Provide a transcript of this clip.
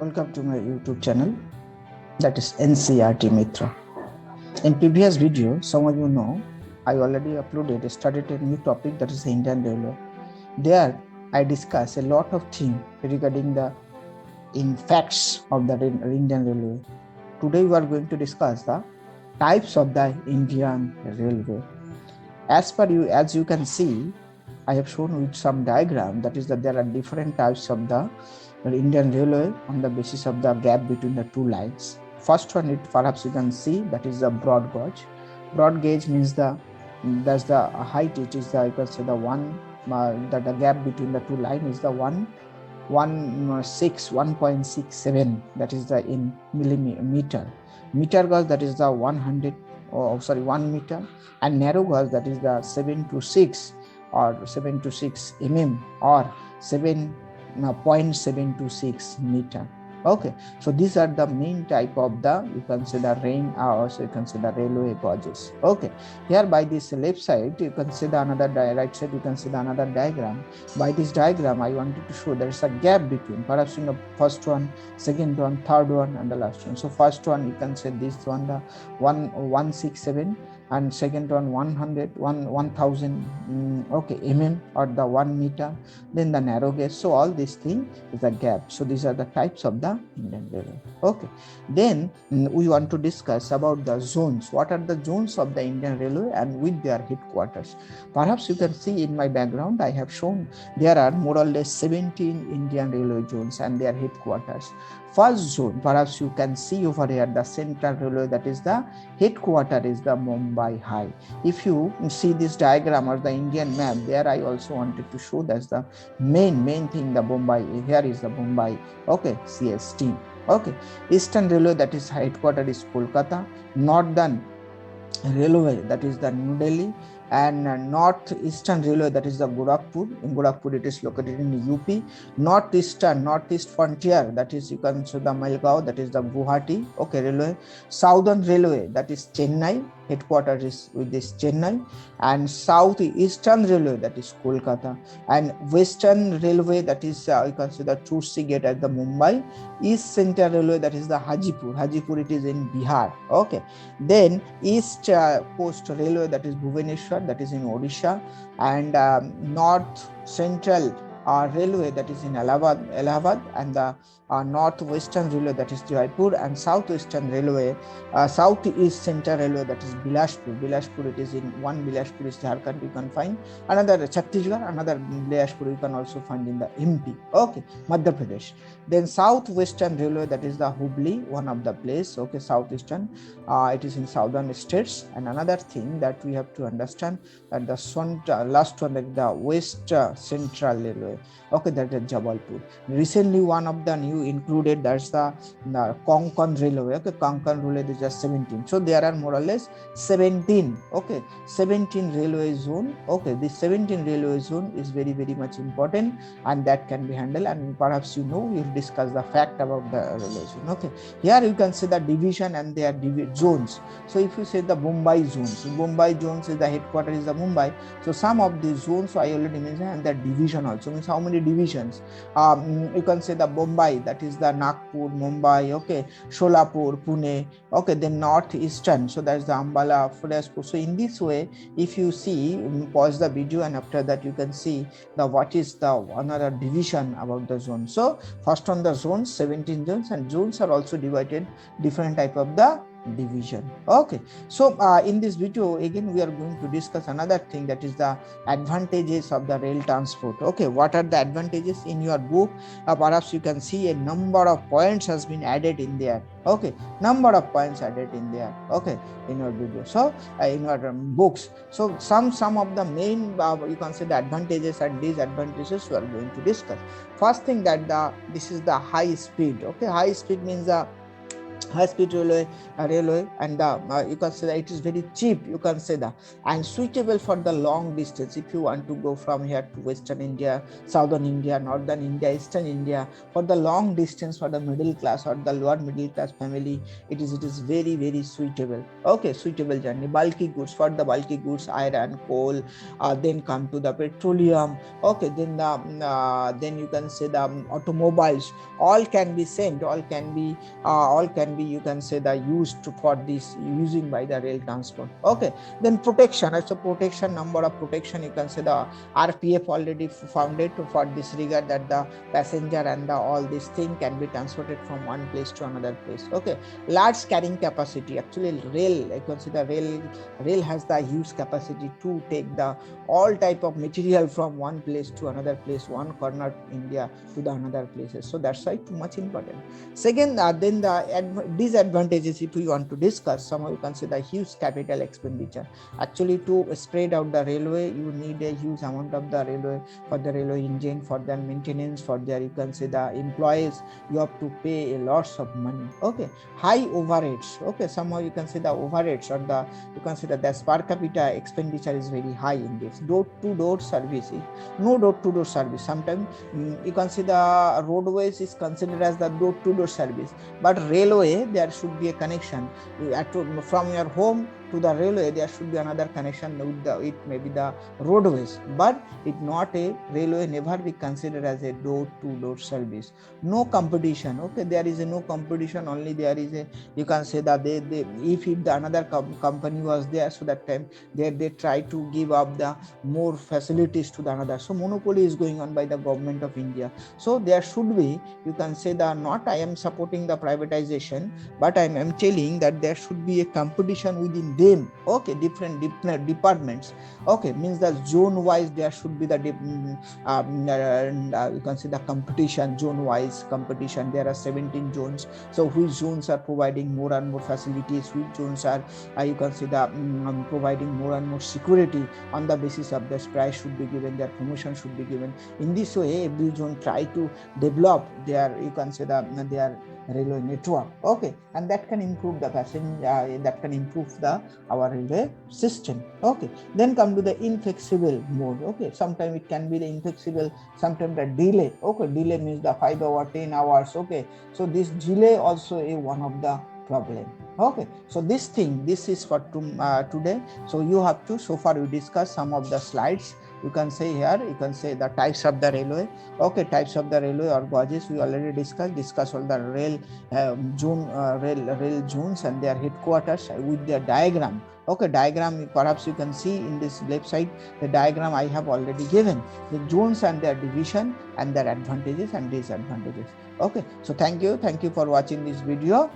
Welcome to my YouTube channel, that is NCRT Mitra. In previous video, some of you know, I already started a new topic, that is the Indian Railway. There, I discuss a lot of things regarding the facts of the Indian Railway. Today, we are going to discuss the types of the Indian Railway. As you can see, I have shown with some diagram, that is that there are different types of the Indian Railway on the basis of the gap between the two lines. First one, perhaps you can see, that is the broad gauge. Broad gauge means that's the height. It is you can say the one that the gap between the two lines is the 1.67. That is the in millimeter. Meter gauge, that is the 1 meter, and narrow gauge, that is the 7 to 6 mm or 0.726 meter. Okay, so these are the main type of the, you can say the rain, or also you can say the railway gauges. Okay, here by this left side you can see the another right side you can see the another diagram. By this diagram I wanted to show there is a gap between perhaps in the first one, second one, third one, and the last one. So first one you can say this one, the 167, and second one 1000 mm or the 1 meter, then the narrow gauge. So all these things is a gap. So these are the types of the Indian Railway. Okay, then we want to discuss about the zones. What are the zones of the Indian Railway and with their headquarters? Perhaps you can see in my background I have shown there are more or less 17 Indian Railway zones and their headquarters. First zone, perhaps you can see over here, the Central Railway, that is the headquarter is the Mumbai High. If you see this diagram or the Indian map, there I also wanted to show that's the main thing, the Mumbai. Here is the Mumbai. Okay, CST. Okay, Eastern Railway, that is headquarter is Kolkata. Northern Railway, that is the New Delhi, and North Eastern Railway, that is the Gorakhpur. In Gorakhpur it is located in UP. Northeast Frontier, that is you can see the Malgaon, that is the Guwahati. Okay, Railway. Southern Railway, that is Chennai, headquarters is with this Chennai, and Southeastern Railway, that is Kolkata, and Western Railway, that is you can see the Chursi Gate at the Mumbai. East Central Railway, that is the Hajipur it is in Bihar. Okay, then East Coast Railway, that is Bhubaneswar, that is in Odisha, and North Central Railway, that is in Allahabad, and the Northwestern Railway, that is Jaipur, and Southwestern Railway, Southeast Central Railway, that is Bilashpur it is in one. Bilashpur is Jharkhand, you can find another Chhattisgarh, another Bilashpur you can also find in the MP. Okay, Madhya Pradesh. Then Southwestern Railway, that is the Hubli, one of the place. Okay, Southeastern, it is in southern states. And another thing that we have to understand that the last one, like the West Central Railway. Okay, that is Jabalpur. Recently one of the new included, that's the Konkan Railway. Okay, Konkan Railway is just 17. So there are more or less 17. Okay, 17 railway zone. Okay, this 17 railway zone is very much important, and that can be handled. And perhaps you know, we'll discuss the fact about the railway zone. Okay, here you can see the division and their zones. So if you say the Mumbai zones, is the headquarters is the Mumbai. So some of these zones I already mentioned, and the division also means how many divisions. You can say the Mumbai, that is the Nagpur, Mumbai. Okay, Solapur, Pune. Okay, then Northeastern, so that's the Ambala, Firozpur. So in this way, if you see, pause the video, and after that you can see the what is the another division about the zone. So first on the zones, 17 zones, and zones are also divided different type of the division. Okay, so in this video again we are going to discuss another thing, that is the advantages of the rail transport. Okay, what are the advantages? In your book perhaps you can see a number of points has been added in there. Okay, number of points added in there. Okay, in your video, so in your books. So some of the main you can say the advantages and disadvantages we are going to discuss. First thing, that this is the high speed. Okay, high speed means high speed railway, and you can say that it is very cheap, you can say that, and suitable for the long distance. If you want to go from here to western India, southern India, northern India, eastern India, for the long distance, for the middle class or the lower middle class family, it is very very suitable. Okay, suitable journey. Bulky goods, for the bulky goods, iron, coal, then come to the petroleum. Okay, then you can say the automobiles, all can be sent, all can be, you can say, the used for this using by the rail transport. Okay, then protection, as a protection, number of protection, you can say the RPF already founded for this regard, that the passenger and the all this thing can be transported from one place to another place. Okay, large carrying capacity, actually rail, you can say the rail has the huge capacity to take the all type of material from one place to another place, one corner India to the another places. So that's why too much important. Second, then the disadvantages, if we want to discuss, somehow you consider huge capital expenditure. Actually, to spread out the railway, you need a huge amount of the railway, for the railway engine, for their maintenance, for their, you can say, the employees, you have to pay a lots of money. Okay, high overheads. Okay, somehow you can say the overheads, or the, you can say that the per capita expenditure is very high in this. Door to door service, no door to door service. Sometimes you can see the roadways is considered as the door to door service, but railway, there should be a connection from your home to the railway. There should be another connection with the, it may be the roadways, but it not a railway, never be considered as a door to door service. No competition. Okay, there is a no competition, only there is a, you can say that they if the another company was there, so that time they try to give up the more facilities to the another. So monopoly is going on by the government of India. So there should be, you can say that, not I am supporting the privatization, but I am telling that there should be a competition within them. Okay, different departments. Okay, means that zone wise there should be the you can say the competition, zone wise competition. There are 17 zones, so which zones are providing more and more facilities, which zones are you can say the providing more and more security. On the basis of this, price should be given, their promotion should be given. In this way, every zone try to develop their, you can say the their railway network. Okay, and that can improve the passenger, that can improve the our railway system. Okay, then come to the inflexible mode. Okay, sometimes it can be the inflexible, sometimes the delay. Okay, delay means the 5 hour, 10 hours. Okay, so this delay also is one of the problem. Okay, so this is for today. So you have to, so far we discussed some of the slides. You can say here, you can say the types of the railway. Okay, types of the railway or gauges we already discussed all the rail rail zones and their headquarters with their diagram. Okay, diagram, perhaps you can see in this left side, the diagram I have already given, the zones and their division and their advantages and disadvantages. Okay, so thank you for watching this video.